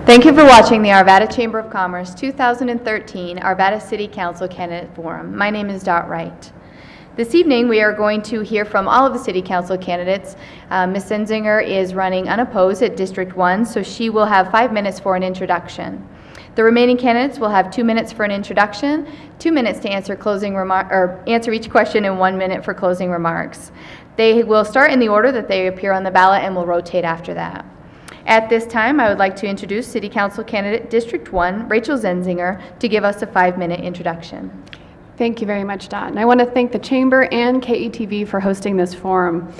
Thank you for watching the Arvada Chamber of Commerce 2013 Arvada City Council Candidate Forum. My name is Dot Wright. This evening we are going to hear from all of the City Council candidates. Ms. Senzinger is running unopposed at District 1, so she will have 5 minutes for an introduction. The remaining candidates will have 2 minutes for an introduction, 2 minutes to answer answer each question, and 1 minute for closing remarks. They will start in the order that they appear on the ballot and will rotate after that. At this time, I would like to introduce City Council candidate District 1, Rachel Senzinger, to give us a 5-minute introduction. Thank you very much, Dot. And I want to thank the Chamber and KETV for hosting this forum.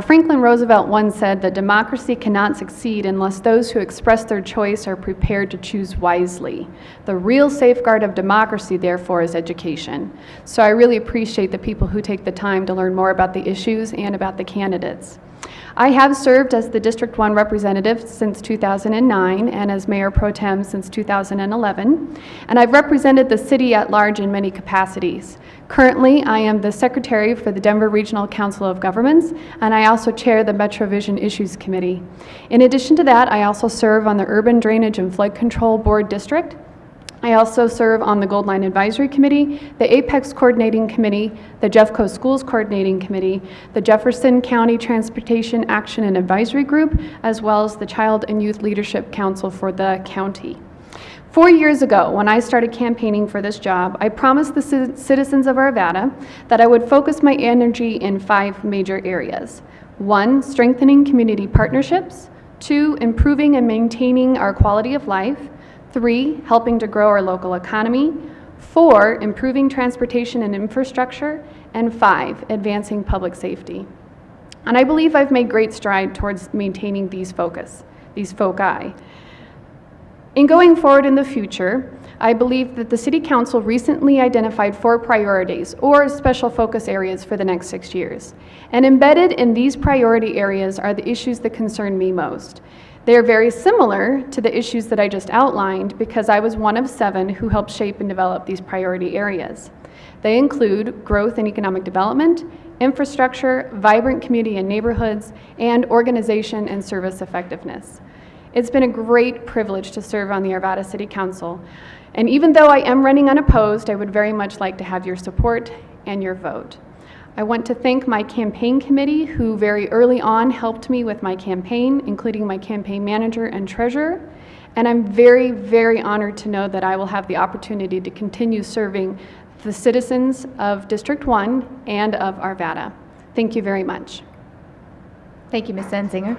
Franklin Roosevelt once said that democracy cannot succeed unless those who express their choice are prepared to choose wisely. The real safeguard of democracy, therefore, is education. So I really appreciate the people who take the time to learn more about the issues and about the candidates. I have served as the District 1 representative since 2009 and as Mayor Pro Tem since 2011, and I've represented the city at large in many capacities. Currently, I am the Secretary for the Denver Regional Council of Governments, and I also chair the MetroVision Issues Committee. In addition to that, I also serve on the Urban Drainage and Flood Control Board District. I also serve on the Gold Line Advisory Committee, the Apex Coordinating Committee, the Jeffco Schools Coordinating Committee, the Jefferson County Transportation Action and Advisory Group, as well as the Child and Youth Leadership Council for the county. 4 years ago, when I started campaigning for this job, I promised the citizens of Arvada that I would focus my energy in 5 major areas. 1, strengthening community partnerships. 2, improving and maintaining our quality of life. 3, helping to grow our local economy. 4, improving transportation and infrastructure. And 5, advancing public safety. And I believe I've made great stride towards maintaining these foci. In going forward in the future, I believe that the City Council recently identified 4 priorities or special focus areas for the next 6 years. And embedded in these priority areas are the issues that concern me most. They are very similar to the issues that I just outlined because I was one of 7 who helped shape and develop these priority areas. They include growth and economic development, infrastructure, vibrant community and neighborhoods, and organization and service effectiveness. It's been a great privilege to serve on the Arvada City Council, and even though I am running unopposed, I would very much like to have your support and your vote. I want to thank my campaign committee who very early on helped me with my campaign, including my campaign manager and treasurer. And I'm very, very honored to know that I will have the opportunity to continue serving the citizens of District 1 and of Arvada. Thank you very much. Thank you, Ms. Senzinger.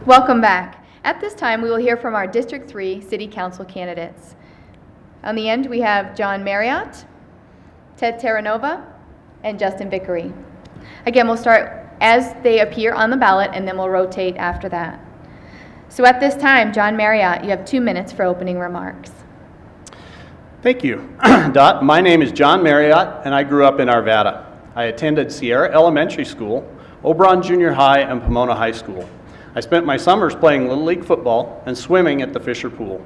Welcome back. At this time, we will hear from our District 3 City Council candidates. On the end, we have John Marriott, Ted Terranova, and Justin Vickery. Again, we'll start as they appear on the ballot, and then we'll rotate after that. So at this time, John Marriott, you have 2 minutes for opening remarks. Thank you, Dot. My name is John Marriott, and I grew up in Arvada. I attended Sierra Elementary School, Oberon Junior High, and Pomona High School. I spent my summers playing Little League football and swimming at the Fisher Pool.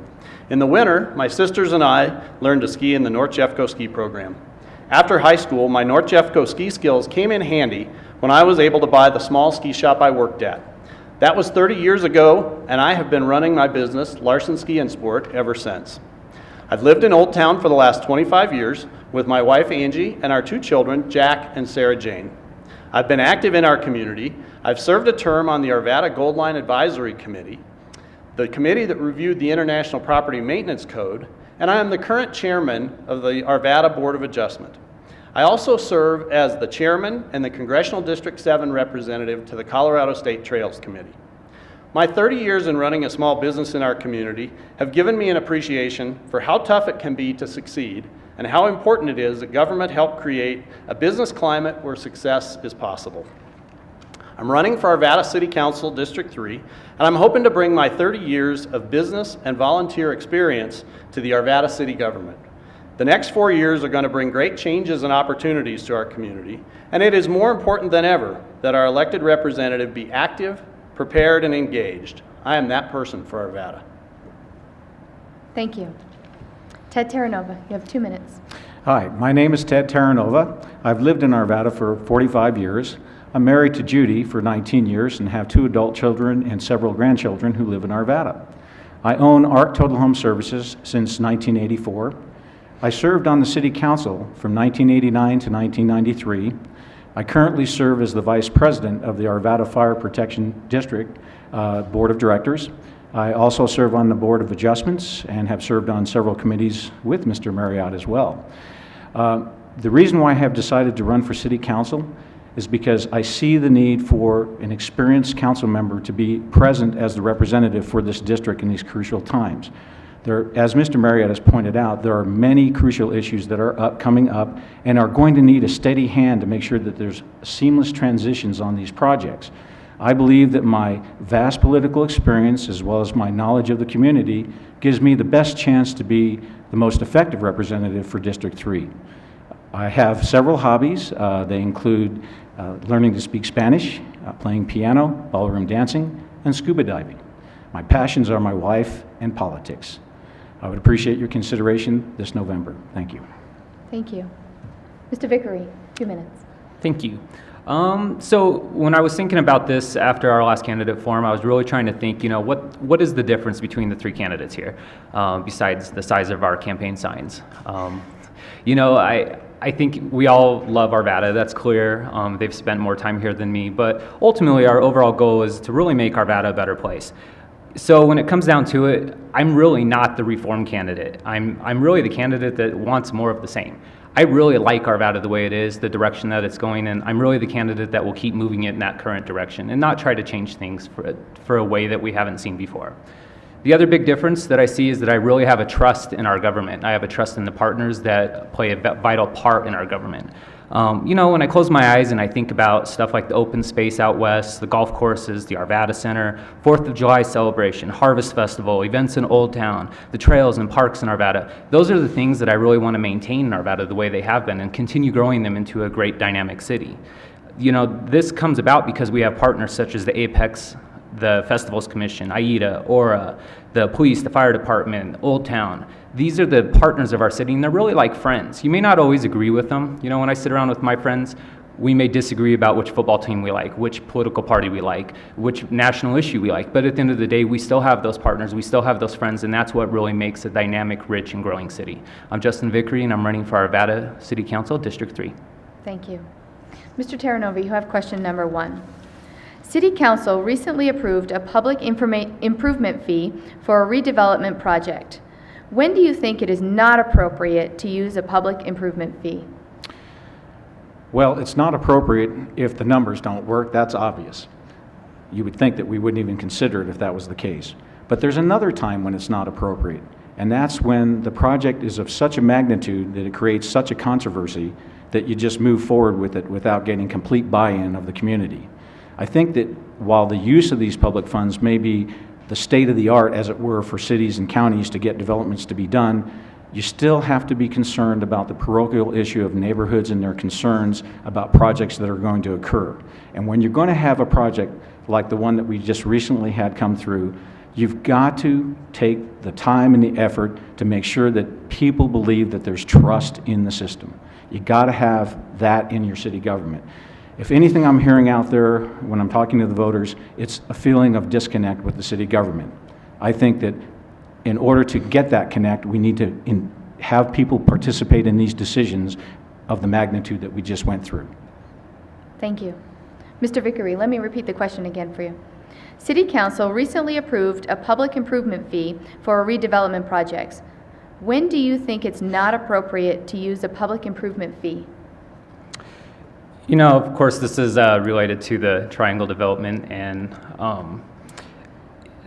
In the winter, my sisters and I learned to ski in the North Jeffco ski program. After high school, my North Jeffco ski skills came in handy when I was able to buy the small ski shop I worked at. That was 30 years ago, and I have been running my business, Larson Ski and Sport, ever since. I've lived in Old Town for the last 25 years with my wife Angie and our 2 children, Jack and Sarah Jane. I've been active in our community. I've served a term on the Arvada Gold Line Advisory Committee, the committee that reviewed the International Property Maintenance Code, and I am the current chairman of the Arvada Board of Adjustment. I also serve as the chairman and the Congressional District 7 representative to the Colorado State Trails Committee. My 30 years in running a small business in our community have given me an appreciation for how tough it can be to succeed and how important it is that government help create a business climate where success is possible. I'm running for Arvada City Council District 3, and I'm hoping to bring my 30 years of business and volunteer experience to the Arvada City government. The next 4 years are going to bring great changes and opportunities to our community, and it is more important than ever that our elected representative be active, prepared, and engaged. I am that person for Arvada. Thank you. Ted Terranova, you have 2 minutes. Hi, my name is Ted Terranova. I've lived in Arvada for 45 years. I'm married to Judy for 19 years and have 2 adult children and several grandchildren who live in Arvada. I own ARC Total Home Services since 1984. I served on the City Council from 1989 to 1993. I currently serve as the Vice President of the Arvada Fire Protection District Board of Directors. I also serve on the Board of Adjustments and have served on several committees with Mr. Marriott as well. The reason why I have decided to run for City Council is because I see the need for an experienced council member to be present as the representative for this district in these crucial times. As Mr. Marriott has pointed out, there are many crucial issues that are coming up and are going to need a steady hand to make sure that there's seamless transitions on these projects. I believe that my vast political experience as well as my knowledge of the community gives me the best chance to be the most effective representative for District 3. I have several hobbies. They include learning to speak Spanish, playing piano, ballroom dancing, and scuba diving. My passions are my wife and politics. I would appreciate your consideration this November. Thank you. Thank you. Mr. Vickery, 2 minutes. Thank you. So when I was thinking about this after our last candidate forum, I was really trying to think, what is the difference between the 3 candidates here, besides the size of our campaign signs? I think we all love Arvada, that's clear. They've spent more time here than me, but ultimately our overall goal is to really make Arvada a better place. So when it comes down to it, I'm really not the reform candidate. I'm really the candidate that wants more of the same. I really like Arvada the way it is, the direction that it's going, and I'm really the candidate that will keep moving it in that current direction and not try to change things for a way that we haven't seen before. The other big difference that I see is that I really have a trust in our government. I have a trust in the partners that play a vital part in our government. When I close my eyes and I think about stuff like the open space out west, the golf courses, the Arvada Center, 4th of July celebration, Harvest Festival, events in Old Town, the trails and parks in Arvada, those are the things that I really want to maintain in Arvada the way they have been and continue growing them into a great dynamic city. This comes about because we have partners such as the Apex, the Festivals Commission, AIDA, Aura, the police, the fire department, Old Town. These are the partners of our city, and they're really like friends. You may not always agree with them. When I sit around with my friends, we may disagree about which football team we like, which political party we like, which national issue we like, but at the end of the day, we still have those partners, we still have those friends, and that's what really makes a dynamic, rich, and growing city. I'm Justin Vickery, and I'm running for Arvada City Council, District 3. Thank you. Mr. Terranova, you have question number 1. City Council recently approved a public improvement fee for a redevelopment project. When do you think it is not appropriate to use a public improvement fee? Well, it's not appropriate if the numbers don't work. That's obvious. You would think that we wouldn't even consider it if that was the case. But there's another time when it's not appropriate, and that's when the project is of such a magnitude that it creates such a controversy that you just move forward with it without getting complete buy-in of the community. I think that while the use of these public funds may be the state of the art, as it were, for cities and counties to get developments to be done, you still have to be concerned about the parochial issue of neighborhoods and their concerns about projects that are going to occur. And when you're going to have a project like the one that we just recently had come through, you've got to take the time and the effort to make sure that people believe that there's trust in the system. You got to have that in your city government. If anything I'm hearing out there when I'm talking to the voters, it's a feeling of disconnect with the city government. I think that in order to get that connect, we need to have people participate in these decisions of the magnitude that we just went through. Thank you. Mr. Vickery, let me repeat the question again for you. City Council recently approved a public improvement fee for redevelopment projects. When do you think it's not appropriate to use a public improvement fee? You know, of course, this is related to the triangle development, and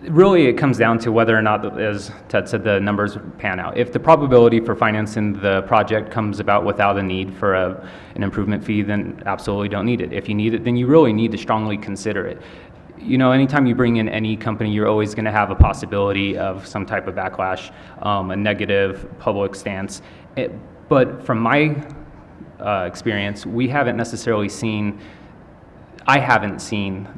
really it comes down to whether or not, as Ted said, the numbers pan out. If the probability for financing the project comes about without a need for an improvement fee, then absolutely don't need it. If you need it, then you really need to strongly consider it. You know, anytime you bring in any company, you're always going to have a possibility of some type of backlash, a negative public stance. But from my experience, we haven't necessarily seen, I haven't seen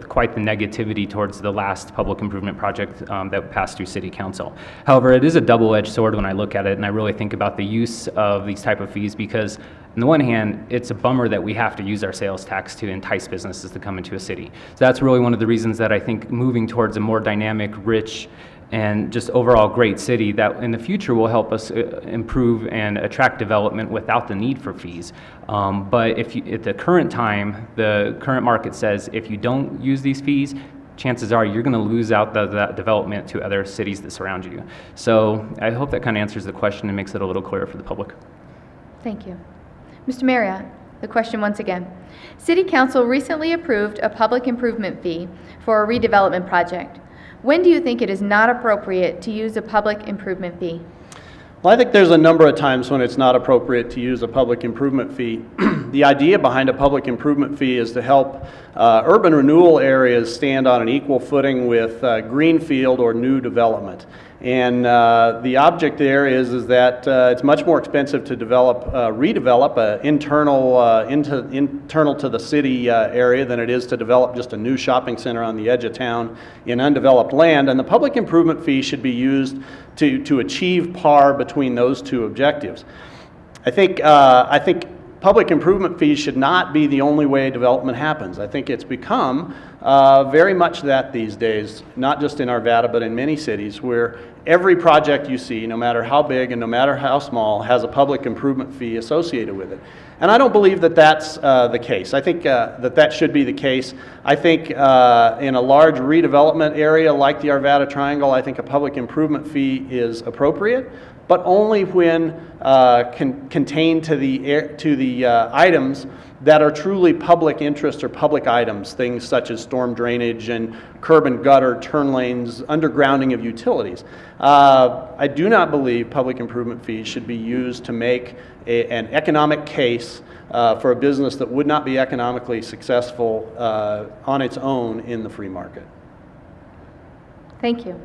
quite the negativity towards the last public improvement project that passed through City Council. However, it is a double-edged sword when I look at it, and I really think about the use of these type of fees, because on the one hand, it's a bummer that we have to use our sales tax to entice businesses to come into a city. So that's really one of the reasons that I think moving towards a more dynamic, rich, and just overall great city that in the future will help us improve and attract development without the need for fees. But if you, at the current time, the current market says if you don't use these fees, chances are you're going to lose out that development to other cities that surround you. So I hope that kind of answers the question and makes it a little clearer for the public. Thank you. Mr. Marriott, the question once again. City Council recently approved a public improvement fee for a redevelopment project. When do you think it is not appropriate to use a public improvement fee? Well, I think there's a number of times when it's not appropriate to use a public improvement fee. The idea behind a public improvement fee is to help urban renewal areas stand on an equal footing with greenfield or new development. And the object there is that it's much more expensive to redevelop internal to the city area than it is to develop just a new shopping center on the edge of town in undeveloped land. And the public improvement fee should be used to achieve par between those two objectives. I think public improvement fees should not be the only way development happens. I think it's become very much that these days, not just in Arvada, but in many cities, where every project you see, no matter how big and no matter how small, has a public improvement fee associated with it. And I don't believe that that's the case. I think that should be the case. I think in a large redevelopment area like the Arvada Triangle, I think a public improvement fee is appropriate, but only when contained to the items that are truly public interest or public items, things such as storm drainage and curb and gutter, turn lanes, undergrounding of utilities. I do not believe public improvement fees should be used to make an economic case for a business that would not be economically successful on its own in the free market. Thank you.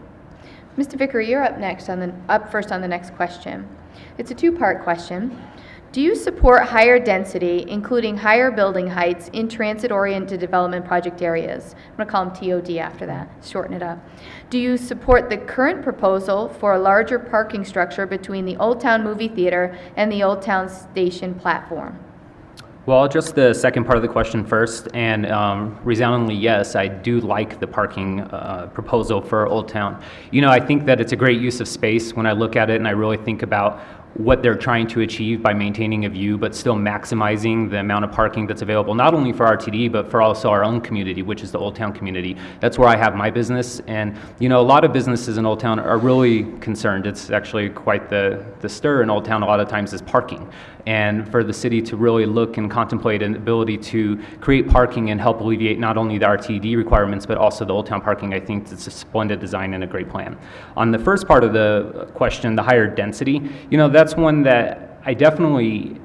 Mr. Vickery, you're up first on the next question. It's a two-part question. Do you support higher density, including higher building heights, in transit-oriented development project areas? I'm going to call them TOD after that, shorten it up. Do you support the current proposal for a larger parking structure between the Old Town Movie Theater and the Old Town Station platform? Well, I'll address the second part of the question first, and resoundingly yes, I do like the parking proposal for Old Town. You know, I think that it's a great use of space when I look at it and I really think about what they're trying to achieve by maintaining a view but still maximizing the amount of parking that's available, not only for RTD but for also our own community, which is the Old Town community. That's where I have my business, and you know, a lot of businesses in Old Town are really concerned. It's actually quite the stir in Old Town a lot of times is parking, and for the city to really look and contemplate an ability to create parking and help alleviate not only the RTD requirements but also the Old Town parking, I think it's a splendid design and a great plan. On the first part of the question, the higher density, you know, that's one that I definitely,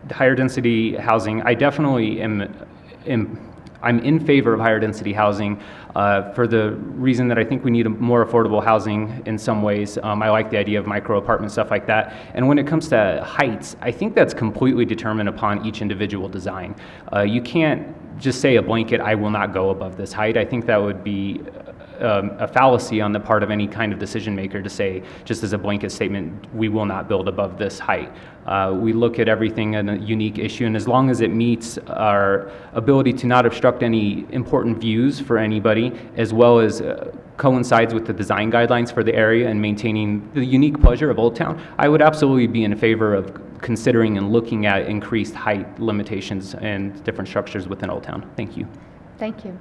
higher density housing, I definitely am I'm in favor of higher density housing for the reason that I think we need more affordable housing in some ways. I like the idea of micro apartment, stuff like that. And when it comes to heights, I think that's completely determined upon each individual design. You can't just say a blanket, I will not go above this height. I think that would be a fallacy on the part of any kind of decision maker to say, just as a blanket statement, we will not build above this height. We look at everything in a unique issue, and as long as it meets our ability to not obstruct any important views for anybody, as well as coincides with the design guidelines for the area and maintaining the unique pleasure of Old Town, I would absolutely be in favor of considering and looking at increased height limitations and different structures within Old Town. Thank you. Thank you.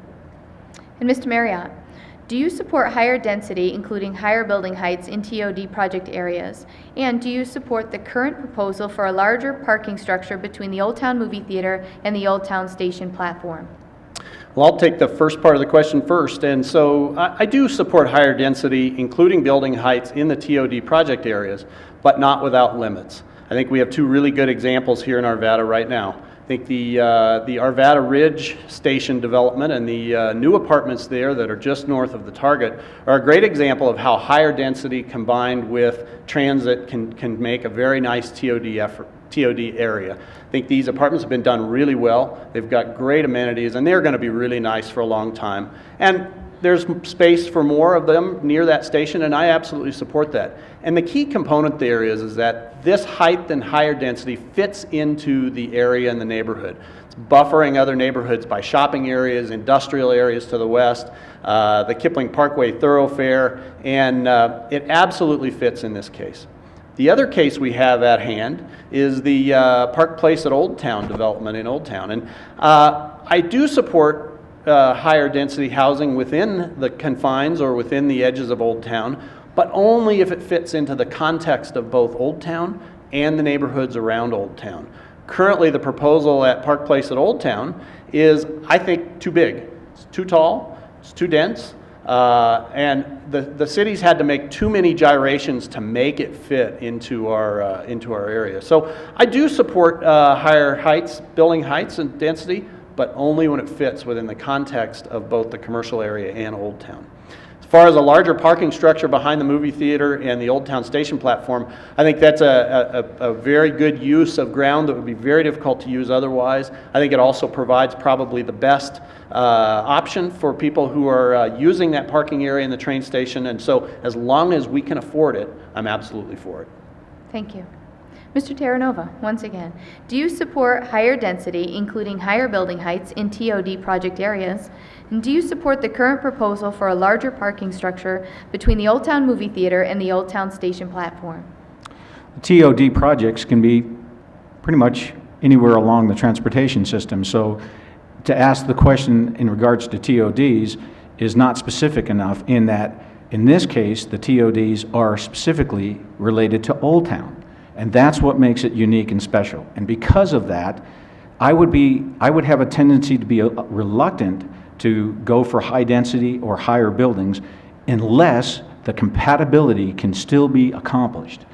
And Mr. Marriott, do you support higher density, including higher building heights in TOD project areas? And do you support the current proposal for a larger parking structure between the Old Town Movie Theater and the Old Town Station platform? Well, I'll take the first part of the question first. And so I do support higher density, including building heights in the TOD project areas, but not without limits. I think we have two really good examples here in Arvada right now. I think the Arvada Ridge Station development and the new apartments there that are just north of the Target are a great example of how higher density combined with transit can make a very nice TOD area. I think these apartments have been done really well. They've got great amenities, and they're going to be really nice for a long time. And there's space for more of them near that station, and I absolutely support that. And the key component there is that this height and higher density fits into the area and the neighborhood. It's buffering other neighborhoods by shopping areas, industrial areas to the west, the Kipling Parkway thoroughfare, and it absolutely fits in this case. The other case we have at hand is the Park Place at Old Town development in Old Town. And I do support higher density housing within the confines or within the edges of Old Town, but only if it fits into the context of both Old Town and the neighborhoods around Old Town. Currently, the proposal at Park Place at Old Town is, I think, too big. It's too tall, it's too dense, and the city's had to make too many gyrations to make it fit into our area. So I do support higher heights, building heights and density, but only when it fits within the context of both the commercial area and Old Town. As far as a larger parking structure behind the movie theater and the Old Town Station platform, I think that's a very good use of ground that would be very difficult to use otherwise. I think it also provides probably the best option for people who are using that parking area in the train station, and so as long as we can afford it, I'm absolutely for it. Thank you. Mr. Terranova, once again, do you support higher density, including higher building heights in TOD project areas? And do you support the current proposal for a larger parking structure between the Old Town Movie Theater and the Old Town Station platform? TOD projects can be pretty much anywhere along the transportation system. So to ask the question in regards to TODs is not specific enough in that, in this case, the TODs are specifically related to Old Town. And that's what makes it unique and special. And because of that, I would have a tendency to be reluctant to go for high density or higher buildings unless the compatibility can still be accomplished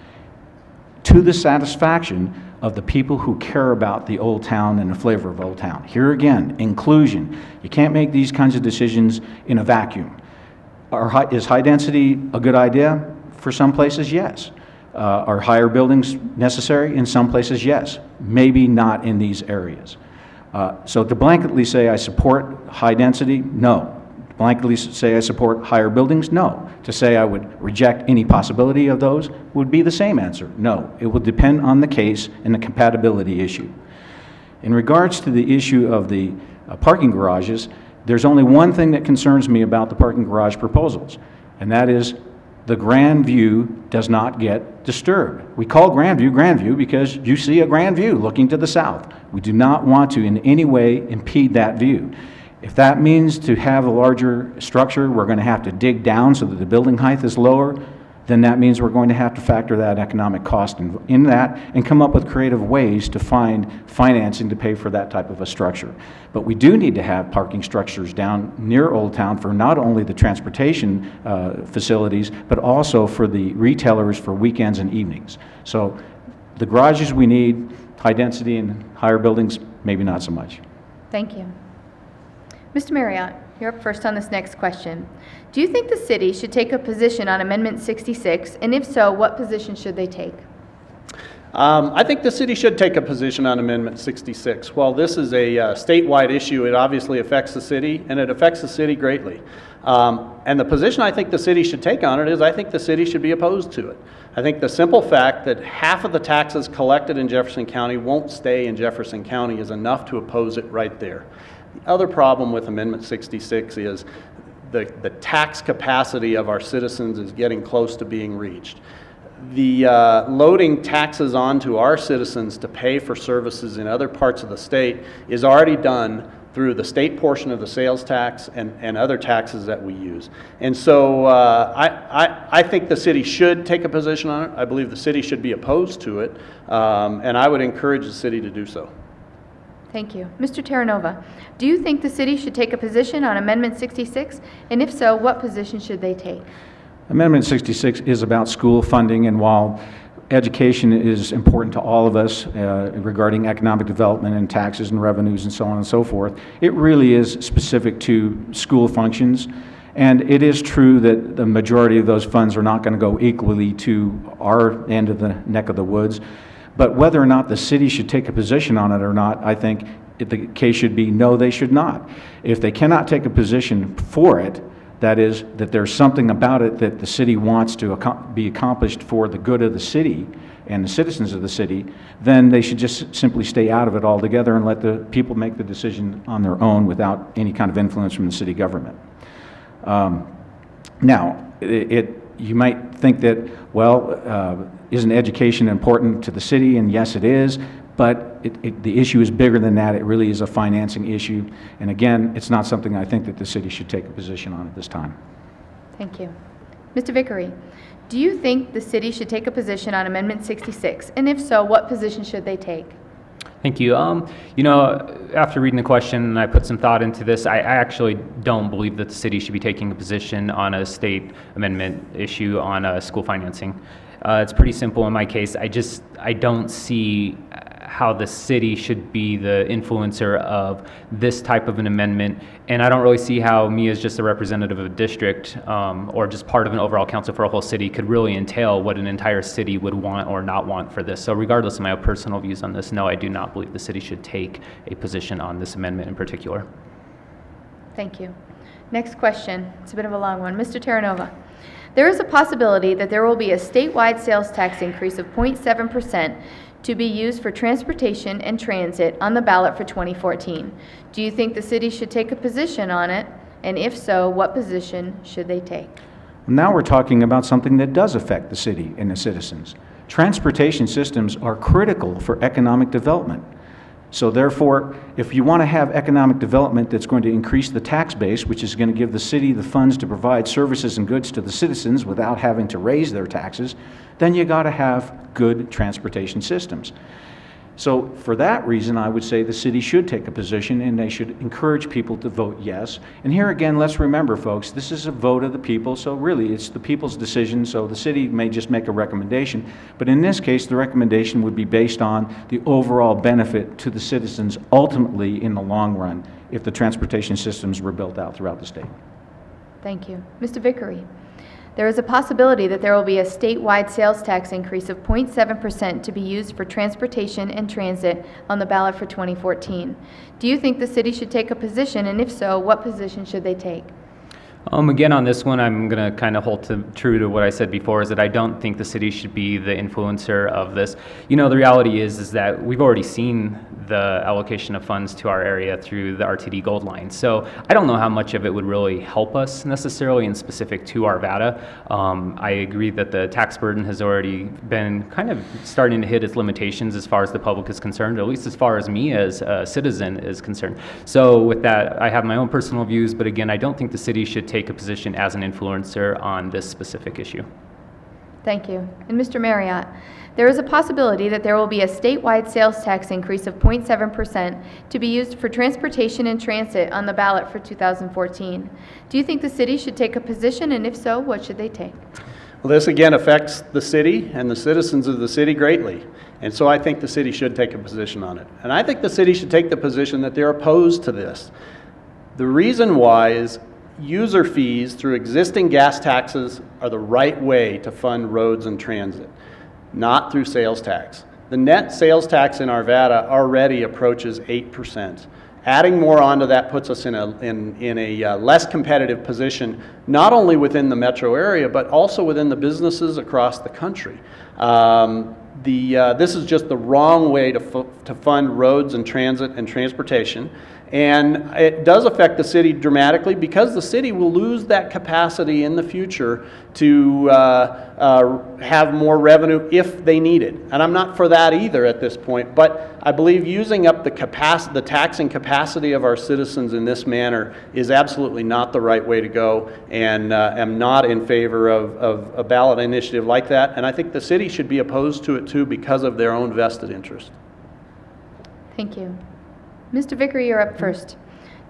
to the satisfaction of the people who care about the Old Town and the flavor of Old Town. Here again, inclusion. You can't make these kinds of decisions in a vacuum. Is high density a good idea? For some places, yes. Are higher buildings necessary? In some places, yes. Maybe not in these areas. So to blanketly say I support high density, no. To blanketly say I support higher buildings, no. To say I would reject any possibility of those would be the same answer, no. It will depend on the case and the compatibility issue. In regards to the issue of the parking garages, there's only one thing that concerns me about the parking garage proposals, and that is the grand view does not get disturbed. We call grand view because you see a grand view looking to the south. We do not want to in any way impede that view. If that means to have a larger structure, we're going to have to dig down so that the building height is lower, then that means we're going to have to factor that economic cost in that and come up with creative ways to find financing to pay for that type of a structure. But we do need to have parking structures down near Old Town for not only the transportation facilities, but also for the retailers for weekends and evenings. So the garages we need, high density and higher buildings, maybe not so much. Thank you. Mr. Marriott, you're up first on this next question. Do you think the city should take a position on Amendment 66, and if so, what position should they take? I think the city should take a position on Amendment 66. While this is a statewide issue, it obviously affects the city, and it affects the city greatly. And the position I think the city should take on it is I think the city should be opposed to it. I think the simple fact that half of the taxes collected in Jefferson County won't stay in Jefferson County is enough to oppose it right there. The other problem with Amendment 66 is the tax capacity of our citizens is getting close to being reached. The loading taxes onto our citizens to pay for services in other parts of the state is already done through the state portion of the sales tax and other taxes that we use. And so I think the city should take a position on it. I believe the city should be opposed to it, and I would encourage the city to do so. Thank you. Mr. Terranova, do you think the city should take a position on Amendment 66, and if so, what position should they take? Amendment 66 is about school funding, and while education is important to all of us regarding economic development and taxes and revenues and so on and so forth, it really is specific to school functions. And it is true that the majority of those funds are not going to go equally to our end of the neck of the woods. But whether or not the city should take a position on it or not, I think the case should be no, they should not. If they cannot take a position for it, that is, that there's something about it that the city wants to be accomplished for the good of the city and the citizens of the city, then they should just simply stay out of it altogether and let the people make the decision on their own without any kind of influence from the city government. Now, you might think that, well, isn't education important to the city? And yes, it is. But the issue is bigger than that. It really is a financing issue. And again, it's not something I think that the city should take a position on at this time. Thank you. Mr. Vickery, do you think the city should take a position on Amendment 66? And if so, what position should they take? Thank you. You know, after reading the question and I put some thought into this, I actually don't believe that the city should be taking a position on a state amendment issue on school financing. It's pretty simple in my case. I don't see how the city should be the influencer of this type of an amendment, and I don't really see how me as just a representative of a district or just part of an overall council for a whole city could really entail what an entire city would want or not want for this. So regardless of my personal views on this, no, I do not believe the city should take a position on this amendment in particular. Thank you. Next question. It's a bit of a long one. Mr. Terranova. There is a possibility that there will be a statewide sales tax increase of 0.7% to be used for transportation and transit on the ballot for 2014. Do you think the city should take a position on it? And if so, what position should they take? Now we're talking about something that does affect the city and the citizens. Transportation systems are critical for economic development. So therefore, if you want to have economic development that's going to increase the tax base, which is going to give the city the funds to provide services and goods to the citizens without having to raise their taxes, then you got to have good transportation systems. So for that reason, I would say the city should take a position and they should encourage people to vote yes. And here again, let's remember, folks, this is a vote of the people, so really it's the people's decision, so the city may just make a recommendation. But in this case, the recommendation would be based on the overall benefit to the citizens ultimately in the long run if the transportation systems were built out throughout the state. Thank you. Mr. Vickery. There is a possibility that there will be a statewide sales tax increase of 0.7% to be used for transportation and transit on the ballot for 2014. Do you think the city should take a position, and if so, what position should they take? Again, on this one, I'm going to kind of hold true to what I said before, is that I don't think the city should be the influencer of this. You know, the reality is that we've already seen the allocation of funds to our area through the RTD Gold Line. So I don't know how much of it would really help us necessarily and specific to Arvada. I agree that the tax burden has already been kind of starting to hit its limitations as far as the public is concerned, at least as far as me as a citizen is concerned. So with that, I have my own personal views, but again, I don't think the city should take a position as an influencer on this specific issue. Thank you. And Mr. Marriott, there is a possibility that there will be a statewide sales tax increase of 0.7% to be used for transportation and transit on the ballot for 2014. Do you think the city should take a position, and if so, what should they take? Well, this again affects the city and the citizens of the city greatly. And so I think the city should take a position on it. And I think the city should take the position that they're opposed to this. The reason why is user fees through existing gas taxes are the right way to fund roads and transit, not through sales tax. The net sales tax in Arvada already approaches 8%. Adding more onto that puts us in a less competitive position, not only within the metro area, but also within the businesses across the country. This is just the wrong way to fund roads and transit and transportation. And it does affect the city dramatically because the city will lose that capacity in the future to have more revenue if they need it. And I'm not for that either at this point, but I believe using up the taxing capacity of our citizens in this manner is absolutely not the right way to go, and am not in favor of a ballot initiative like that. And I think the city should be opposed to it too because of their own vested interest. Thank you. Mr. Vickery, you're up first.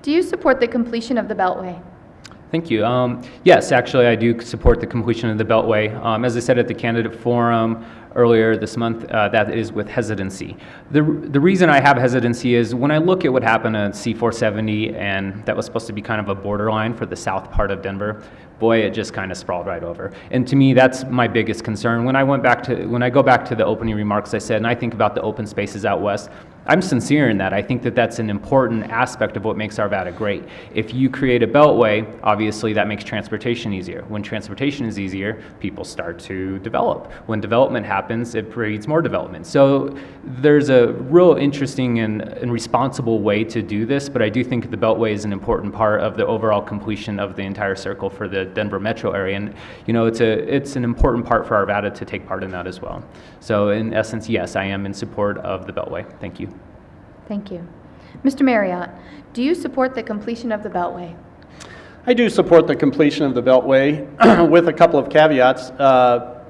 Do you support the completion of the Beltway? Thank you. Yes, actually, I do support the completion of the Beltway. As I said at the candidate forum earlier this month, that is with hesitancy. The reason I have hesitancy is when I look at what happened at C-470, and that was supposed to be kind of a borderline for the south part of Denver, boy, it just kind of sprawled right over. And to me, that's my biggest concern. When I go back to the opening remarks I said, and I think about the open spaces out west, I'm sincere in that. I think that that's an important aspect of what makes Arvada great. If you create a beltway, obviously that makes transportation easier. When transportation is easier, people start to develop. When development happens, it breeds more development. So there's a real interesting and responsible way to do this, but I do think the beltway is an important part of the overall completion of the entire circle for the Denver metro area. And you know, it's an important part for Arvada to take part in that as well. So in essence, yes, I am in support of the beltway. Thank you. Thank you. Mr. Marriott, do you support the completion of the Beltway? I do support the completion of the Beltway with a couple of caveats. I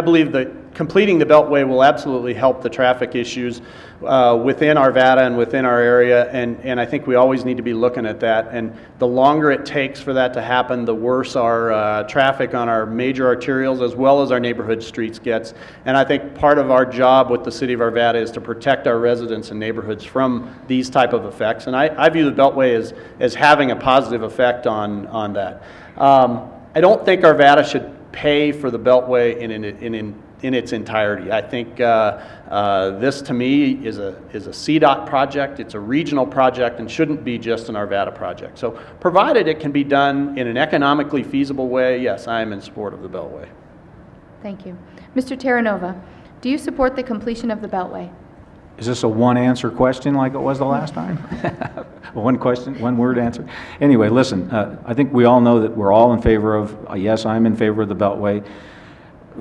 believe that completing the Beltway will absolutely help the traffic issues within Arvada and within our area, and I think we always need to be looking at that. And the longer it takes for that to happen, the worse our traffic on our major arterials as well as our neighborhood streets gets. And I think part of our job with the City of Arvada is to protect our residents and neighborhoods from these type of effects. And I view the Beltway as having a positive effect on that. I don't think Arvada should pay for the Beltway in its entirety. I think this, to me, is a CDOT project. It's a regional project and shouldn't be just an Arvada project. So provided it can be done in an economically feasible way, yes, I am in support of the Beltway. Thank you. Mr. Terranova, do you support the completion of the Beltway? Is this a one-answer question like it was the last time? One question, one-word answer? Anyway, listen, I think we all know that we're all in favor of, yes, I'm in favor of the Beltway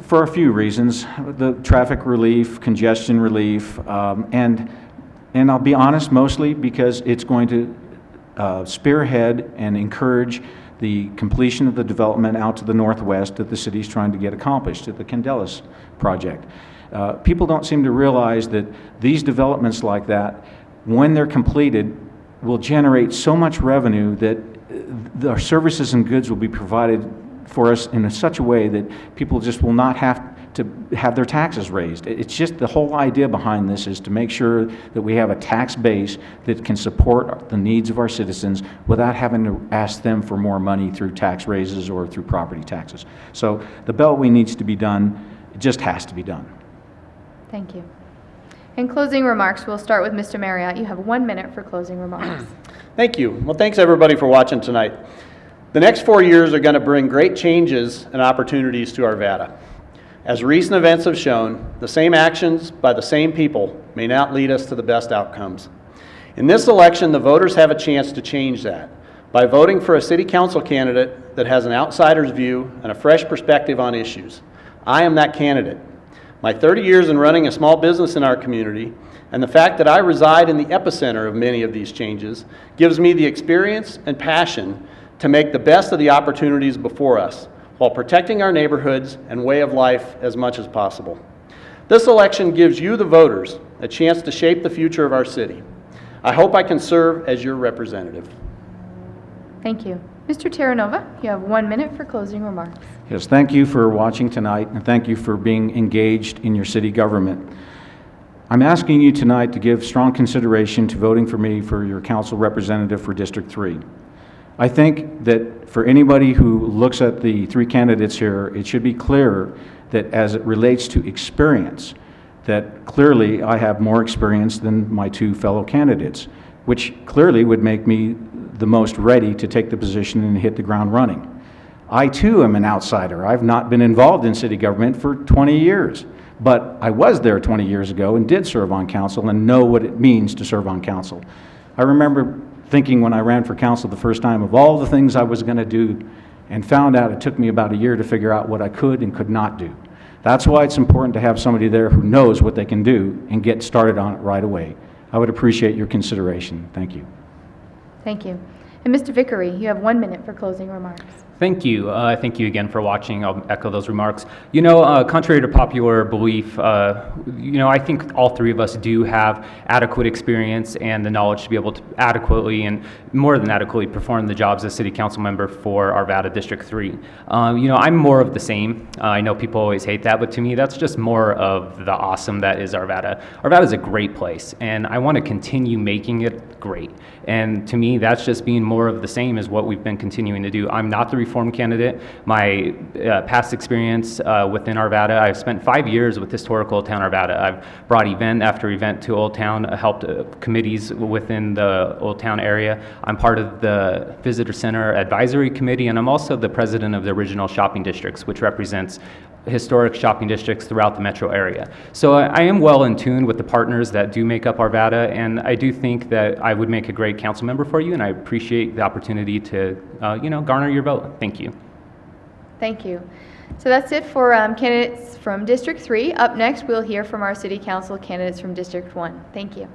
for a few reasons. The traffic relief, congestion relief, and I'll be honest, mostly because it's going to spearhead and encourage the completion of the development out to the northwest that the city's trying to get accomplished at the Candelas project. People don't seem to realize that these developments like that, when they're completed, will generate so much revenue that our services and goods will be provided for us in such a way that people just will not have to have their taxes raised. It's just the whole idea behind this is to make sure that we have a tax base that can support the needs of our citizens without having to ask them for more money through tax raises or through property taxes. So the Beltway needs to be done. It just has to be done. Thank you. In closing remarks, we'll start with Mr. Marriott. You have 1 minute for closing remarks. Thank you. Well, thanks everybody for watching tonight. The next 4 years are going to bring great changes and opportunities to Arvada. As recent events have shown, the same actions by the same people may not lead us to the best outcomes. In this election, the voters have a chance to change that by voting for a city council candidate that has an outsider's view and a fresh perspective on issues. I am that candidate. My 30 years in running a small business in our community and the fact that I reside in the epicenter of many of these changes gives me the experience and passion to make the best of the opportunities before us while protecting our neighborhoods and way of life as much as possible. This election gives you, the voters, a chance to shape the future of our city. I hope I can serve as your representative. Thank you. Mr. Terranova, you have 1 minute for closing remarks. Yes, thank you for watching tonight, and thank you for being engaged in your city government. I'm asking you tonight to give strong consideration to voting for me for your council representative for District 3. I think that for anybody who looks at the three candidates here, it should be clear that as it relates to experience, that clearly I have more experience than my two fellow candidates, which clearly would make me the most ready to take the position and hit the ground running. I too am an outsider. I've not been involved in city government for 20 years, but I was there 20 years ago and did serve on council and know what it means to serve on council. I remember thinking when I ran for council the first time of all the things I was going to do, and found out it took me about a year to figure out what I could and could not do. That's why it's important to have somebody there who knows what they can do and get started on it right away. I would appreciate your consideration. Thank you. Thank you. And Mr. Vickery, you have 1 minute for closing remarks. Thank you. Thank you again for watching. I'll echo those remarks. You know, contrary to popular belief, I think all three of us do have adequate experience and the knowledge to be able to adequately and more than adequately perform the jobs as City Council member for Arvada District 3. I'm more of the same. I know people always hate that, but to me, that's just more of the awesome that is Arvada. Arvada is a great place, and I want to continue making it great. And to me, that's just being more of the same as what we've been continuing to do. I'm not the reform candidate. My past experience within Arvada, I've spent 5 years with Historical Old Town Arvada. I've brought event after event to Old Town, helped committees within the Old Town area. I'm part of the Visitor Center Advisory Committee, and I'm also the president of the Original Shopping Districts, which represents historic shopping districts throughout the metro area. So I am well in tune with the partners that do make up Arvada, and I do think that I would make a great council member for you, and I appreciate the opportunity to, garner your vote. Thank you. Thank you. So that's it for candidates from District 3. Up next, we'll hear from our City Council candidates from District 1. Thank you.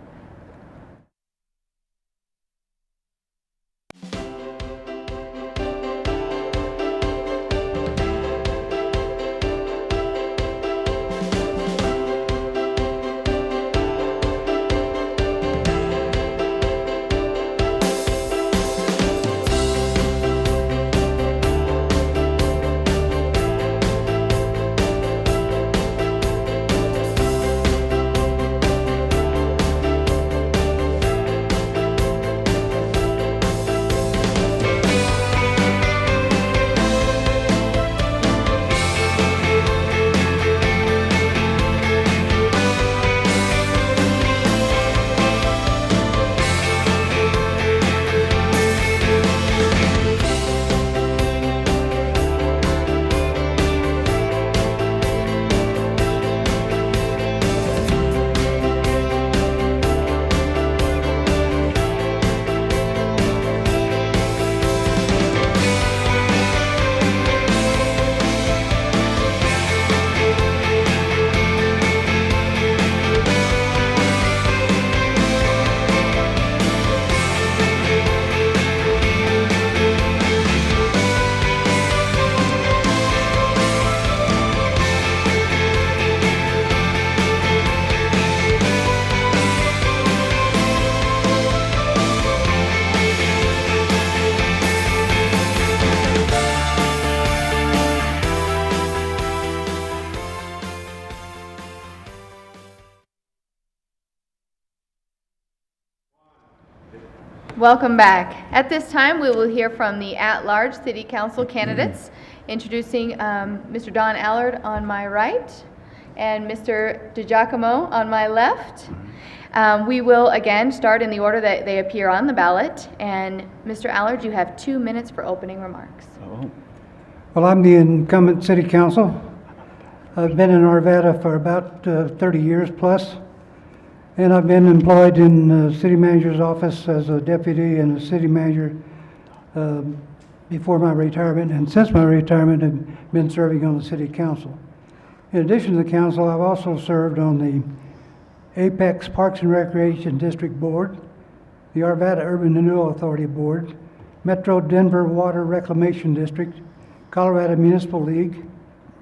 Welcome back. At this time, we will hear from the at-large City Council candidates, introducing Mr. Don Allard on my right and Mr. DiGiacomo on my left. We will again start in the order that they appear on the ballot. And Mr. Allard, you have 2 minutes for opening remarks. Well, I'm the incumbent City Council. I've been in Arvada for about 30 years plus. And I've been employed in the city manager's office as a deputy and a city manager before my retirement, and since my retirement I've been serving on the city council. In addition to the council, I've also served on the Apex Parks and Recreation District Board, the Arvada Urban Renewal Authority Board, Metro Denver Water Reclamation District, Colorado Municipal League,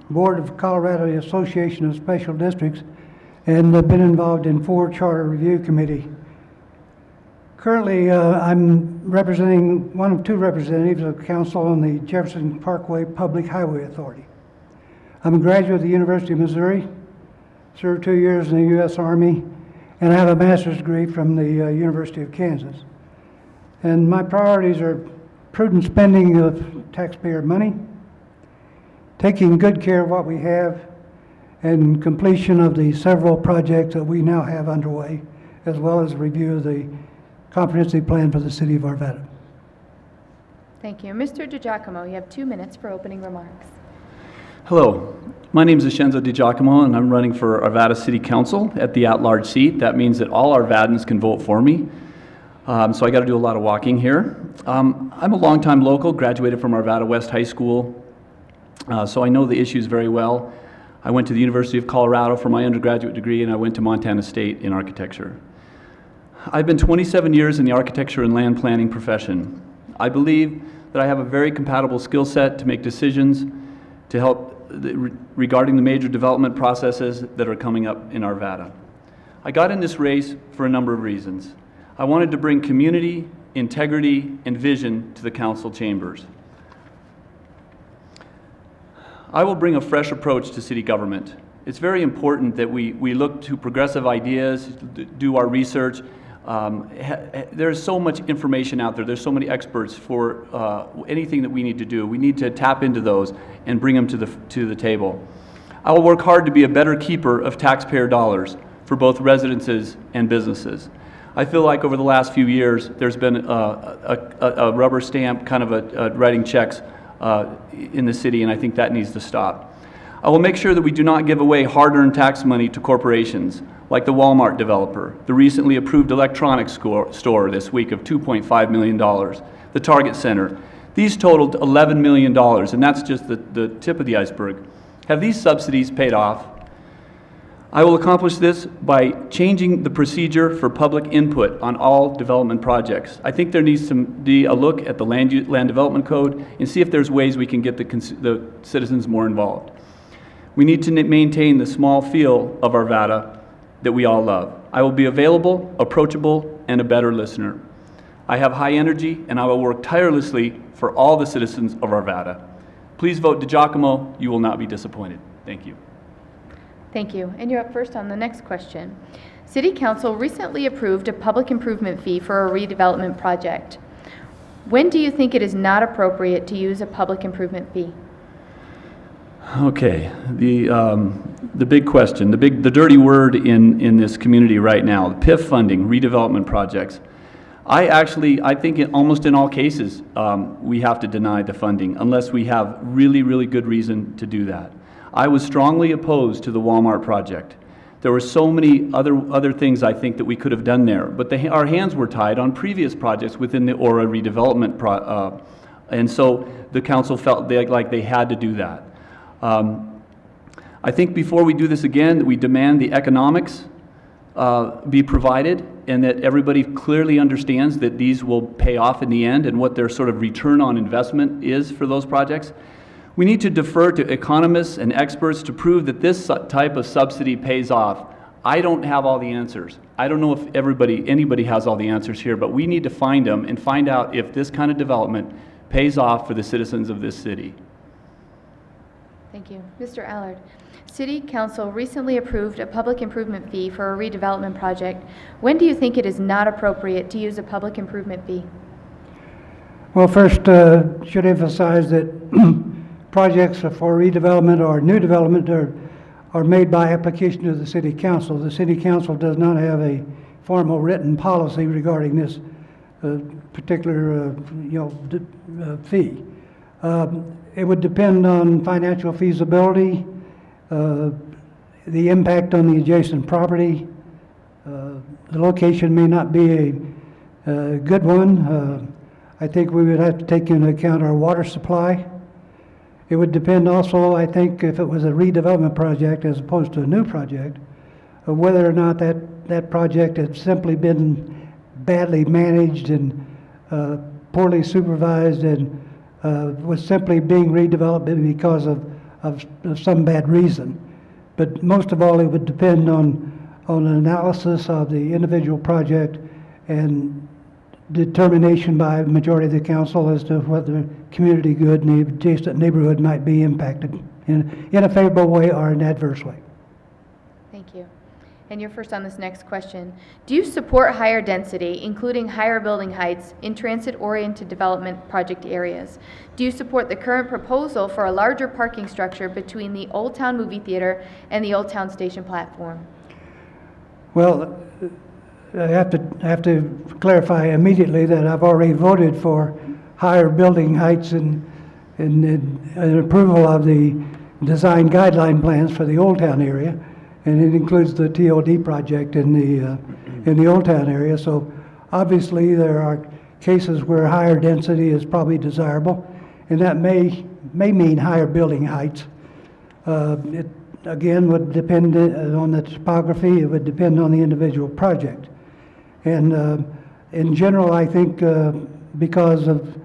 Board of Colorado Association of Special Districts, and I've been involved in 4 charter review committee. Currently, I'm representing one of 2 representatives of council on the Jefferson Parkway Public Highway Authority. I'm a graduate of the University of Missouri, served 2 years in the U.S. Army, and I have a master's degree from the University of Kansas. And my priorities are prudent spending of taxpayer money, taking good care of what we have, and completion of the several projects that we now have underway, as well as review of the comprehensive plan for the city of Arvada. Thank you. Mr. DiGiacomo, you have 2 minutes for opening remarks. Hello, my name is Ascenzo DiGiacomo, and I'm running for Arvada City Council at the at-large seat. That means that all Arvadans can vote for me. So I got to do a lot of walking here. I'm a longtime local, graduated from Arvada West High School, so I know the issues very well. I went to the University of Colorado for my undergraduate degree, and I went to Montana State in architecture. I've been 27 years in the architecture and land planning profession. I believe that I have a very compatible skill set to make decisions to help regarding the major development processes that are coming up in Arvada. I got in this race for a number of reasons. I wanted to bring community, integrity, and vision to the council chambers. I will bring a fresh approach to city government. It's very important that we look to progressive ideas, do our research. There's so much information out there. There's so many experts for anything that we need to do. We need to tap into those and bring them to the table. I will work hard to be a better keeper of taxpayer dollars for both residences and businesses. I feel like over the last few years, there's been a rubber stamp kind of a writing checks in the city, and I think that needs to stop. I will make sure that we do not give away hard-earned tax money to corporations like the Walmart developer, the recently approved electronics store this week of $2.5 million, the Target Center. These totaled $11 million, and that's just the tip of the iceberg. Have these subsidies paid off? I will accomplish this by changing the procedure for public input on all development projects. I think there needs to be a look at the land development code and see if there's ways we can get the citizens more involved. We need to maintain the small feel of Arvada that we all love. I will be available, approachable, and a better listener. I have high energy, and I will work tirelessly for all the citizens of Arvada. Please vote DiGiacomo. You will not be disappointed. Thank you. Thank you. And you're up first on the next question. City Council recently approved a public improvement fee for a redevelopment project. When do you think it is not appropriate to use a public improvement fee? Okay, the big question, the dirty word in this community right now, the PIF funding, redevelopment projects. I think almost in all cases, we have to deny the funding unless we have really, really good reason to do that. I was strongly opposed to the Walmart project. There were so many other things I think that we could have done there, but our hands were tied on previous projects within the Aura redevelopment, and so the council felt like they had to do that. I think before we do this again, we demand the economics be provided and that everybody clearly understands that these will pay off in the end and what their sort of return on investment is for those projects. We need to defer to economists and experts to prove that this type of subsidy pays off. I don't have all the answers. I don't know if anybody has all the answers here, but we need to find them and find out if this kind of development pays off for the citizens of this city. Thank you. Mr. Allard, City Council recently approved a public improvement fee for a redevelopment project. When do you think it is not appropriate to use a public improvement fee? Well, first, should emphasize that projects for redevelopment or new development are made by application to the City Council. The City Council does not have a formal written policy regarding this particular fee. It would depend on financial feasibility, the impact on the adjacent property. The location may not be a good one. I think we would have to take into account our water supply. It would depend also, I think, if it was a redevelopment project as opposed to a new project, of whether or not that project had simply been badly managed and poorly supervised and was simply being redeveloped because of some bad reason. But most of all, it would depend on an analysis of the individual project and determination by the majority of the council as to whether community good and the adjacent neighborhood might be impacted in a favorable way or an adverse way. Thank you. And you're first on this next question. Do you support higher density, including higher building heights, in transit-oriented development project areas? Do you support the current proposal for a larger parking structure between the Old Town Movie Theater and the Old Town Station platform? Well, I have to clarify immediately that I've already voted for higher building heights and approval of the design guideline plans for the Old Town area, and it includes the TOD project in the Old Town area. So obviously there are cases where higher density is probably desirable, and that may mean higher building heights. It again would depend on the topography. It would depend on the individual project. And in general, I think because of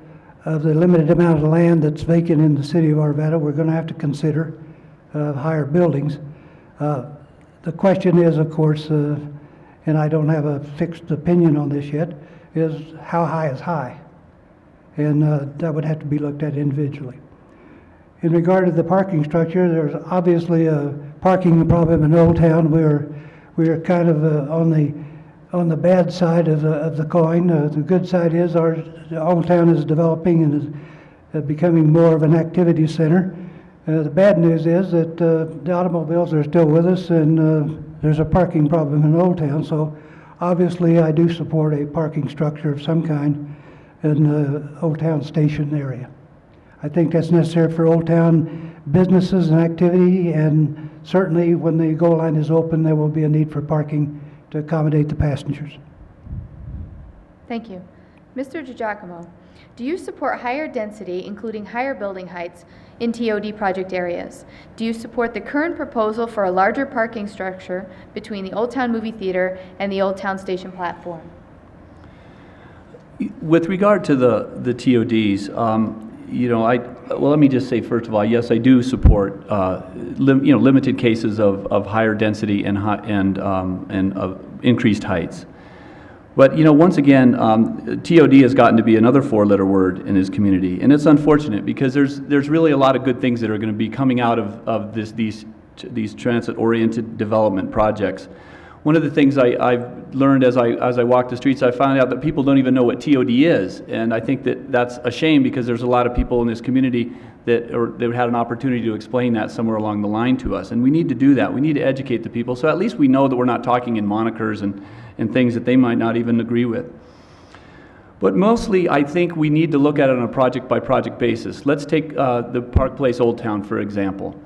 the limited amount of land that's vacant in the city of Arvada, we're going to have to consider higher buildings. The question is, of course, and I don't have a fixed opinion on this yet, is how high is high? And that would have to be looked at individually. In regard to the parking structure, there's obviously a parking problem in Old Town. We're kind of on the bad side of the coin. The good side is the Old Town is developing and is becoming more of an activity center. The bad news is that the automobiles are still with us, and there's a parking problem in Old Town. So obviously I do support a parking structure of some kind in the Old Town Station area. I think that's necessary for Old Town businesses and activity, and certainly when the goal line is open, there will be a need for parking to accommodate the passengers. Thank you. Mr. DiGiacomo, do you support higher density, including higher building heights, in TOD project areas? Do you support the current proposal for a larger parking structure between the Old Town Movie Theater and the Old Town Station platform? With regard to the TODs, well, let me just say, first of all, yes, I do support limited cases of higher density and increased heights. But once again, TOD has gotten to be another four-letter word in this community, and it's unfortunate because there's really a lot of good things that are going to be coming out of these transit-oriented development projects. One of the things I've learned as I walk the streets, I found out that people don't even know what TOD is, and I think that's a shame because there's a lot of people in this community that had an opportunity to explain that somewhere along the line to us, and we need to do that. We need to educate the people, so at least we know that we're not talking in monikers and things that they might not even agree with. But mostly, I think we need to look at it on a project-by-project basis. Let's take the Park Place Old Town, for example.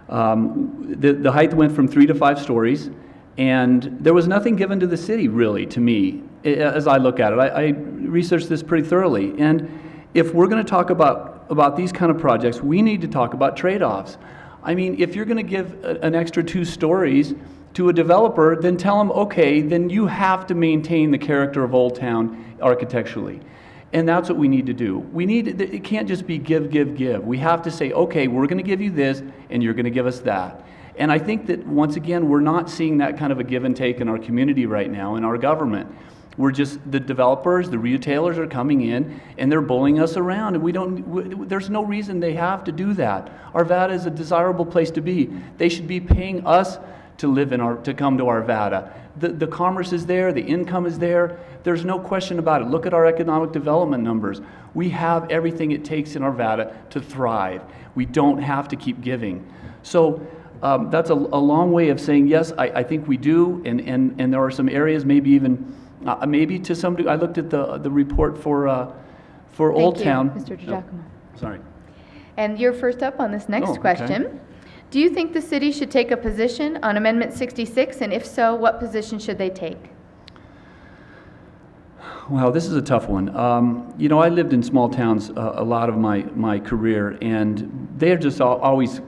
The height went from 3 to 5 stories, and there was nothing given to the city, really, to me, as I look at it. I researched this pretty thoroughly, and if we're going to talk about these kind of projects, we need to talk about trade-offs. I mean, if you're going to give an extra 2 stories to a developer, then tell them, okay, then you have to maintain the character of Old Town architecturally. And that's what we need to do. It can't just be give, give, give. We have to say, okay, we're going to give you this, and you're going to give us that. And I think that, once again, we're not seeing that kind of a give and take in our community right now, in our government. We're just, the developers, the retailers are coming in, and they're bullying us around, and there's no reason they have to do that. Arvada is a desirable place to be. They should be paying us to live to come to Arvada. The commerce is there, the income is there. There's no question about it. Look at our economic development numbers. We have everything it takes in Arvada to thrive. We don't have to keep giving. So that's a long way of saying, yes, I think we do, and there are some areas, maybe even, maybe to some degree. I looked at the report for Old Town. Thank you, Mr. DiGiacomo. Sorry. And you're first up on this next okay. question. Do you think the city should take a position on Amendment 66, and if so, what position should they take? Well, this is a tough one. I lived in small towns a lot of my career, and they're just always,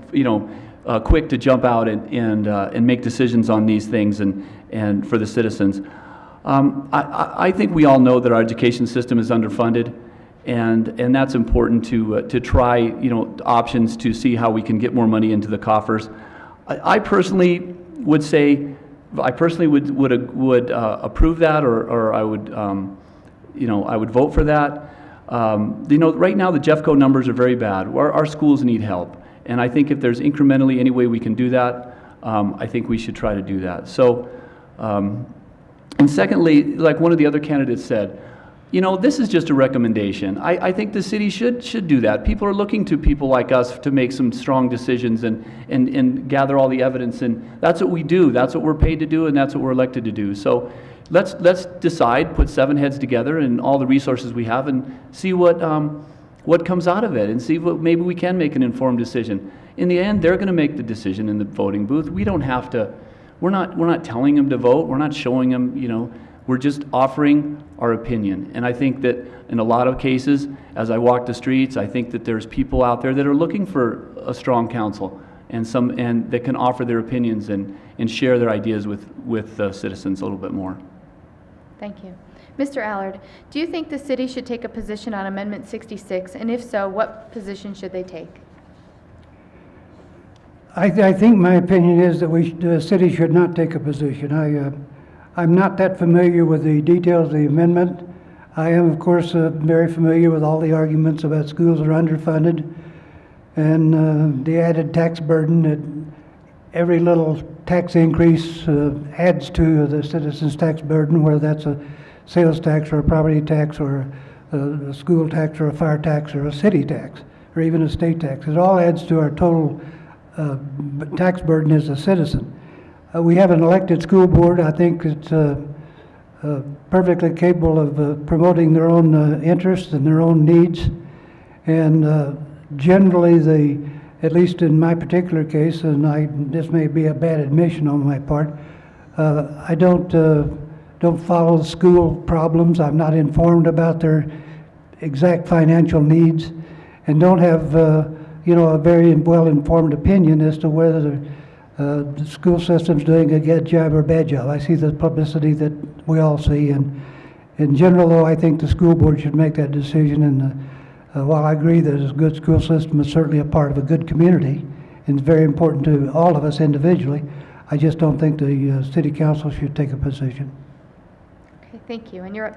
quick to jump out and make decisions on these things and for the citizens. I think we all know that our education system is underfunded, and that's important to try options to see how we can get more money into the coffers. I personally would say would approve that, or I would I would vote for that. Right now the Jeffco numbers are very bad. Our schools need help. And I think if there's incrementally any way we can do that, I think we should try to do that. So And secondly, like one of the other candidates said, you know, this is just a recommendation. I think the city should do that. People are looking to people like us to make some strong decisions and gather all the evidence, and that's what we do. That's what we're paid to do, and that's what we're elected to do. So let's decide, put 7 heads together and all the resources we have, and see what comes out of it, and see what maybe we can make an informed decision. In the end, they're going to make the decision in the voting booth. We don't have to. We're not telling them to vote. We're not showing them, you know. We're just offering our opinion. And I think that in a lot of cases, as I walk the streets, I think that there's people out there that are looking for a strong council and that can offer their opinions and share their ideas with citizens a little bit more. Thank you. Mr. Allard, do you think the city should take a position on Amendment 66? And if so, what position should they take? I think my opinion is that the city should not take a position. I'm not that familiar with the details of the amendment. I am, of course, very familiar with all the arguments about schools are underfunded and the added tax burden that every little tax increase adds to the citizens' tax burden, whether that's a sales tax or a property tax or a school tax or a fire tax or a city tax or even a state tax. It all adds to our total tax burden as a citizen. We have an elected school board. I think it's perfectly capable of promoting their own interests and their own needs. And generally, at least in my particular case, and this may be a bad admission on my part, I don't follow school problems. I'm not informed about their exact financial needs, and don't have a very well-informed opinion as to whether the school system's doing a good job or a bad job. I see the publicity that we all see, and in general, though, I think the school board should make that decision. And while I agree that a good school system is certainly a part of a good community, and it's very important to all of us individually, I just don't think the city council should take a position. Okay, thank you. And you're up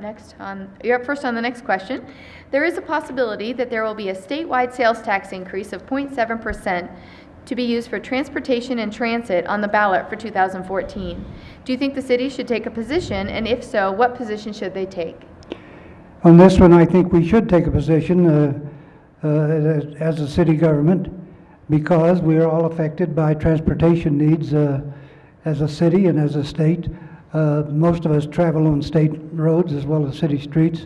first on the next question. There is a possibility that there will be a statewide sales tax increase of 0.7% to be used for transportation and transit on the ballot for 2014. Do you think the city should take a position, and if so, what position should they take? On this one, I think we should take a position as a city government, because we are all affected by transportation needs as a city and as a state. Most of us travel on state roads as well as city streets,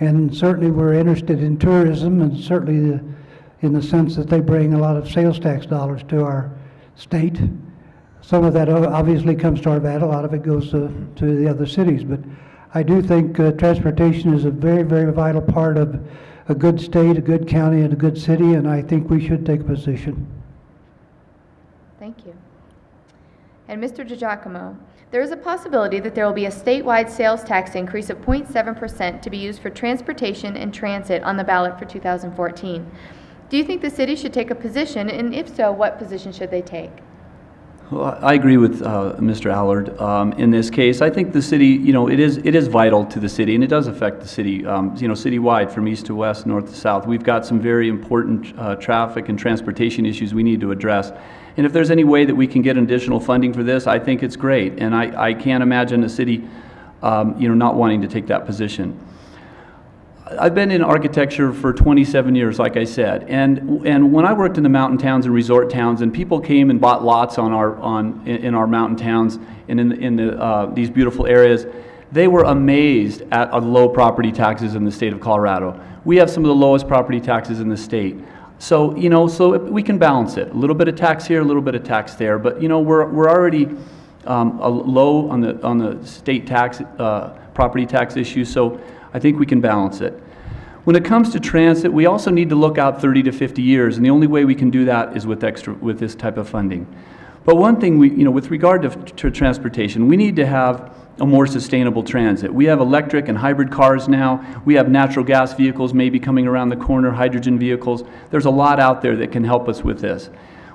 and certainly we're interested in tourism, and certainly in the sense that they bring a lot of sales tax dollars to our state. Some of that obviously comes to Arvada, a lot of it goes to the other cities, but I do think transportation is a very, very vital part of a good state, a good county, and a good city, and I think we should take a position. Thank you. And Mr. DiGiacomo, there is a possibility that there will be a statewide sales tax increase of 0.7% to be used for transportation and transit on the ballot for 2014. Do you think the city should take a position, and if so, what position should they take? Well, I agree with Mr. Allard in this case. I think the city, it is vital to the city, and it does affect the city, citywide from east to west, north to south. We've got some very important traffic and transportation issues we need to address. And if there's any way that we can get additional funding for this, I think it's great. And I can't imagine a city, not wanting to take that position. I've been in architecture for 27 years, like I said, and when I worked in the mountain towns and resort towns, and people came and bought lots in our mountain towns and in these beautiful areas, they were amazed at the low property taxes in the state of Colorado. We have some of the lowest property taxes in the state. So, so we can balance it. A little bit of tax here, a little bit of tax there, but we're already low on the state tax, property tax issue, so I think we can balance it. When it comes to transit, we also need to look out 30 to 50 years, and the only way we can do that is with this type of funding. But one thing with regard to transportation, we need to have a more sustainable transit. We have electric and hybrid cars now. We have natural gas vehicles maybe coming around the corner, hydrogen vehicles. There's a lot out there that can help us with this.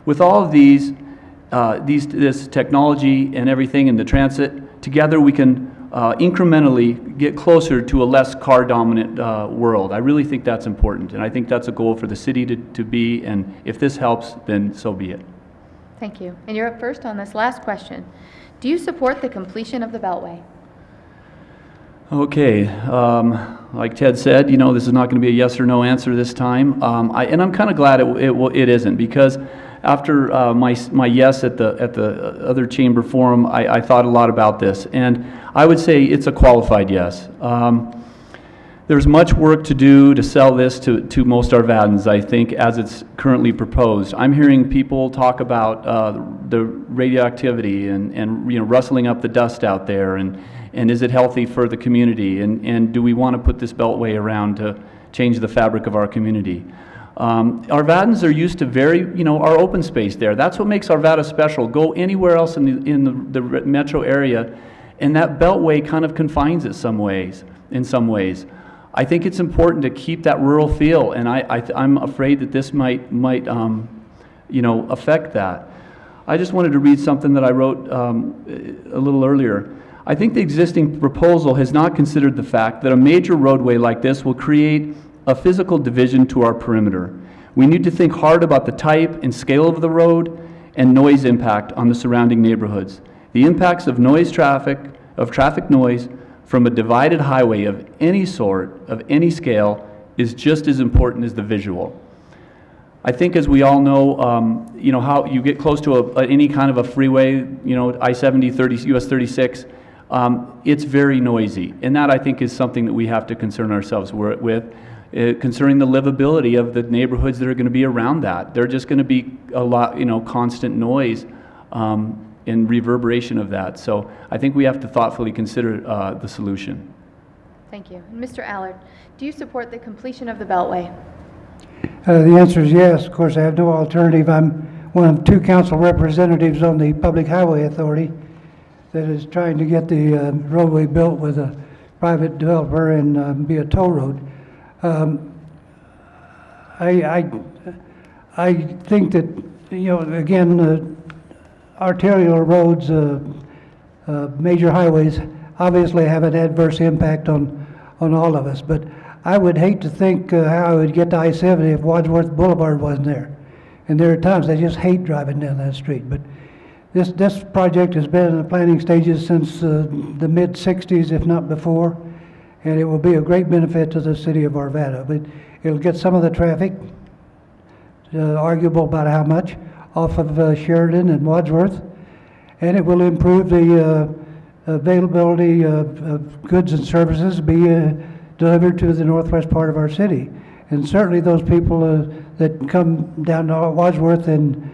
With all of this technology and everything in the transit, together we can incrementally get closer to a less car-dominant world. I really think that's important, and I think that's a goal for the city to be, and if this helps, then so be it. Thank you. And you're up first on this last question. Do you support the completion of the Beltway? Okay, like Ted said, you know, this is not going to be a yes or no answer this time, and I'm kind of glad it isn't, because after my yes at the other chamber forum, I thought a lot about this, and I would say it's a qualified yes. There's much work to do to sell this to most Arvadans, I think, as it's currently proposed. I'm hearing people talk about the radioactivity and you know, rustling up the dust out there, and is it healthy for the community, and do we want to put this beltway around to change the fabric of our community? Arvadans are used to our open space there. That's what makes Arvada special. Go anywhere else in the metro area, and that beltway kind of confines it in some ways. I think it's important to keep that rural feel, and I'm afraid that this might affect that. I just wanted to read something that I wrote a little earlier. I think the existing proposal has not considered the fact that a major roadway like this will create a physical division to our perimeter. We need to think hard about the type and scale of the road and noise impact on the surrounding neighborhoods. The impacts of traffic noise from a divided highway of any sort, of any scale, is just as important as the visual. I think, as we all know, how you get close to any kind of a freeway, I-70, US 36, it's very noisy, and that, I think, is something that we have to concern ourselves with, concerning the livability of the neighborhoods that are going to be around that. They're just going to be a lot, constant noise and reverberation of that. So I think we have to thoughtfully consider the solution. Thank you. And Mr. Allard, do you support the completion of the Beltway? The answer is yes. Of course, I have no alternative. I'm one of 2 council representatives on the Public Highway Authority that is trying to get the roadway built with a private developer and be a toll road. I think that, again, arterial roads, major highways, obviously have an adverse impact on all of us. But I would hate to think how I would get to I-70 if Wadsworth Boulevard wasn't there. And there are times I just hate driving down that street. But this project has been in the planning stages since the mid-'60s, if not before, and it will be a great benefit to the city of Arvada. But it'll get some of the traffic, arguable about how much, off of Sheridan and Wadsworth, and it will improve the availability of goods and services be delivered to the northwest part of our city. And certainly those people that come down to Wadsworth and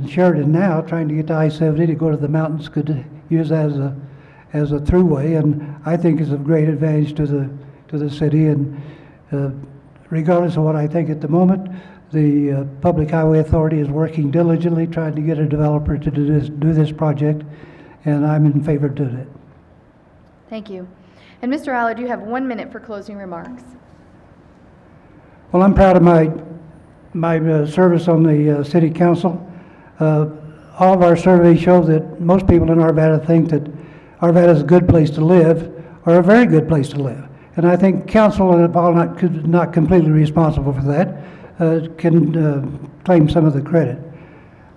Sheridan now, trying to get to I-70 to go to the mountains, could use that as a throughway, and I think is of great advantage to the city. And regardless of what I think at the moment, the Public Highway Authority is working diligently trying to get a developer to do this project, and I'm in favor of doing it. Thank you. And Mr. Allard, you have 1 minute for closing remarks. Well, I'm proud of my service on the City Council. All of our surveys show that most people in Arvada think that Arvada is a good place to live, or a very good place to live. And I think council, while not completely responsible for that, can claim some of the credit.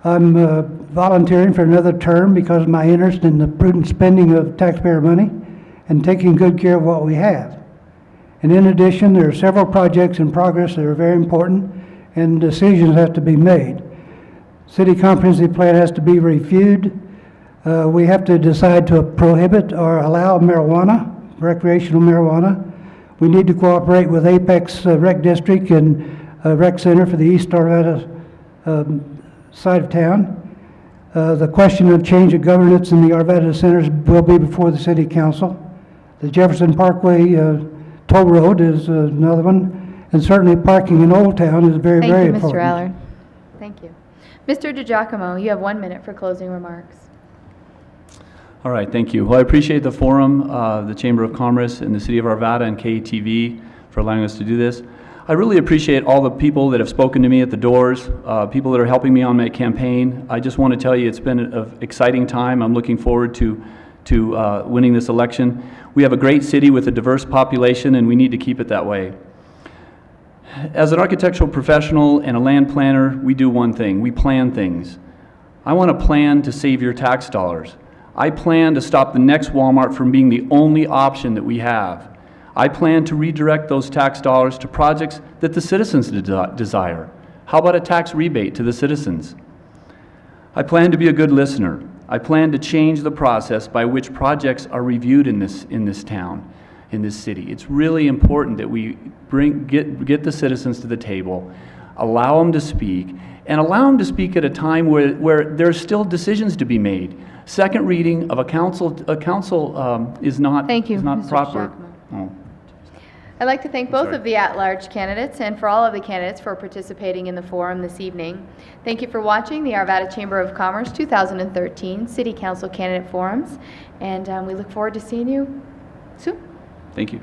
I'm volunteering for another term because of my interest in the prudent spending of taxpayer money and taking good care of what we have. And in addition, there are several projects in progress that are very important, and decisions have to be made. City comprehensive plan has to be reviewed. We have to decide to prohibit or allow marijuana, recreational marijuana. We need to cooperate with Apex Rec District and Rec Center for the East Arvada side of town. The question of change of governance in the Arvada centers will be before the City Council. The Jefferson Parkway toll road is another one, and certainly parking in Old Town is very, very important. Thank you, Mr. Allard. Thank you. Mr. DiGiacomo, you have 1 minute for closing remarks. All right, thank you. Well, I appreciate the forum, the Chamber of Commerce and the City of Arvada and KETV for allowing us to do this. I really appreciate all the people that have spoken to me at the doors, people that are helping me on my campaign. I just want to tell you it's been an exciting time. I'm looking forward to winning this election. We have a great city with a diverse population, and we need to keep it that way. As an architectural professional and a land planner, we do one thing. We plan things. I want to plan to save your tax dollars. I plan to stop the next Walmart from being the only option that we have. I plan to redirect those tax dollars to projects that the citizens desire. How about a tax rebate to the citizens? I plan to be a good listener. I plan to change the process by which projects are reviewed in this town, in this city. It's really important that we get the citizens to the table, allow them to speak, and allow them to speak at a time where there's still decisions to be made. Second reading of a council is not Thank you, is not Mr. proper. Jackman. Oh. I'd like to thank both sorry. of the at-large candidates and for all of the candidates for participating in the forum this evening. Thank you for watching the Arvada Chamber of Commerce 2013 City Council Candidate Forums, and we look forward to seeing you soon. Thank you.